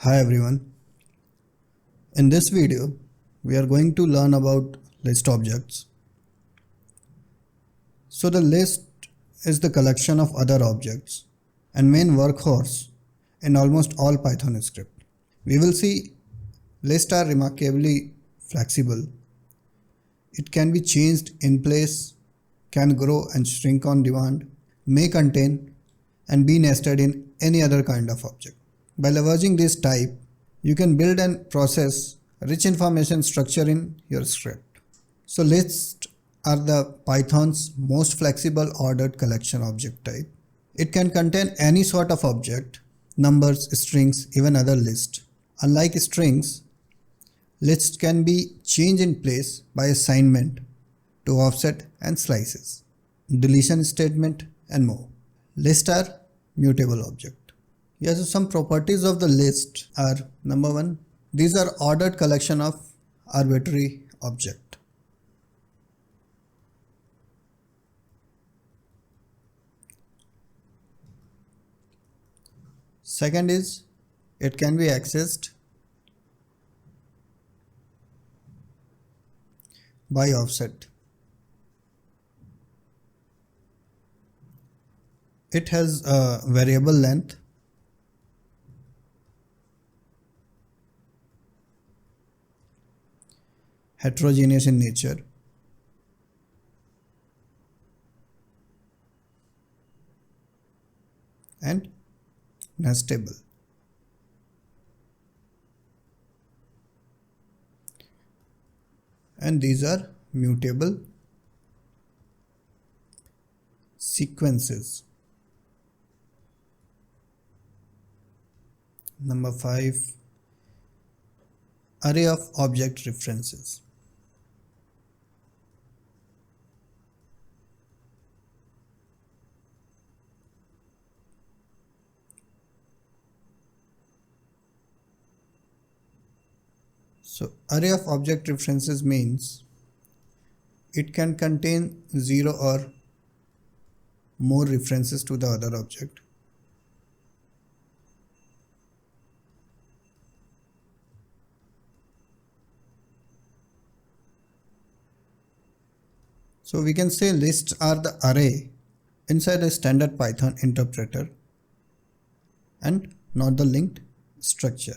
Hi everyone. In this video, we are going to learn about list objects. So the list is the collection of other objects and main workhorse in almost all Python script. We will see lists are remarkably flexible. It can be changed in place, can grow and shrink on demand, may contain and be nested in any other kind of object. By leveraging this type, you can build and process rich information structure in your script. So lists are the Python's most flexible ordered collection object type. It can contain any sort of object, numbers, strings, even other lists. Unlike strings, lists can be changed in place by assignment to offset and slices, deletion statement and more. Lists are mutable object. So some properties of the list are: number one, these are ordered collection of arbitrary object. Second is it can be accessed by offset. It has a variable length. Heterogeneous in nature. And nestable. And these are mutable sequences. Number 5, array of object references. So array of object references means it can contain 0 or more references to the other object. So we can say lists are the array inside a standard Python interpreter and not the linked structure.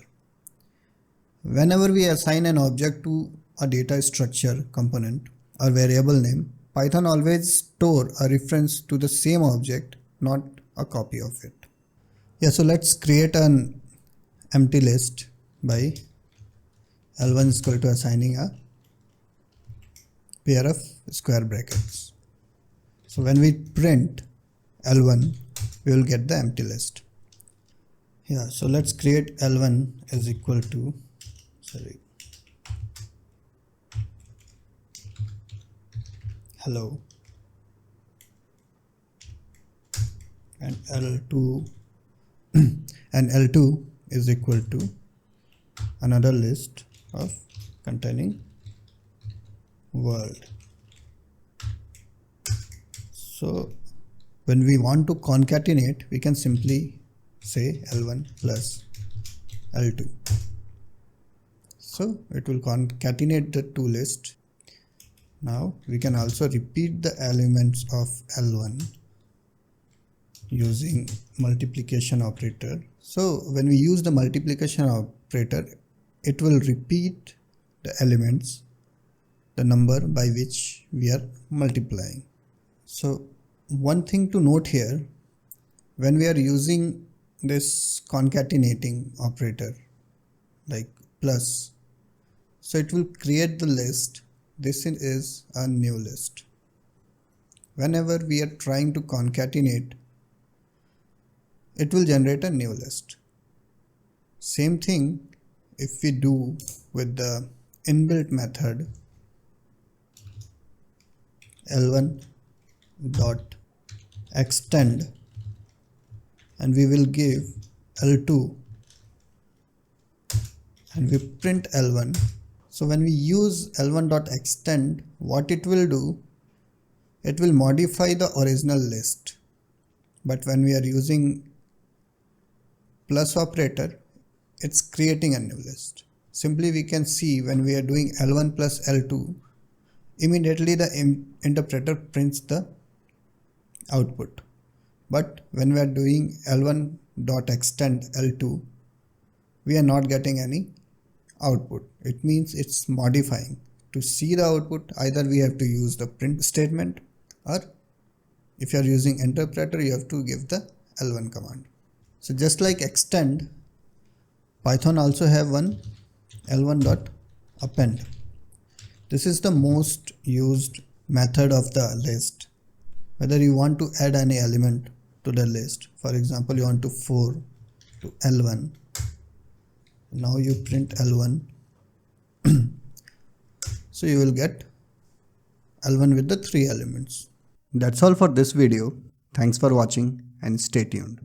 Whenever we assign an object to a data structure component or variable name, Python always store a reference to the same object, not a copy of it. So let's create an empty list by L1 is equal to assigning a pair of square brackets. So when we print L1, we will get the empty list. So let's create L1 is equal to hello and L2 and L2 is equal to another list of containing world. So when we want to concatenate, we can simply say L1 plus L2. So it will concatenate the two lists. Now we can also repeat the elements of L1 using multiplication operator. So when we use the multiplication operator, it will repeat the elements, the number by which we are multiplying. So one thing to note here, when we are using this concatenating operator like plus, so it will create the list. This is a new list. Whenever we are trying to concatenate, it will generate a new list. Same thing if we do with the inbuilt method L1 dot extend, and we will give L2 and we print L1. So when we use L1.extend, what it will do, it will modify the original list. But when we are using plus operator, it's creating a new list. Simply we can see when we are doing L1 plus L2, immediately the interpreter prints the output. But when we are doing L1 dot extend L2, we are not getting any output. It means it's modifying. To see the output, either we have to use the print statement, or if you are using interpreter, you have to give the L1 command. So just like extend, Python also have one L1 dot append. This is the most used method of the list. Whether you want to add any element to the list, for example you want to 4 to L1, now you print L1, so you will get L1 with the 3 elements. That's all for this video. Thanks for watching and stay tuned.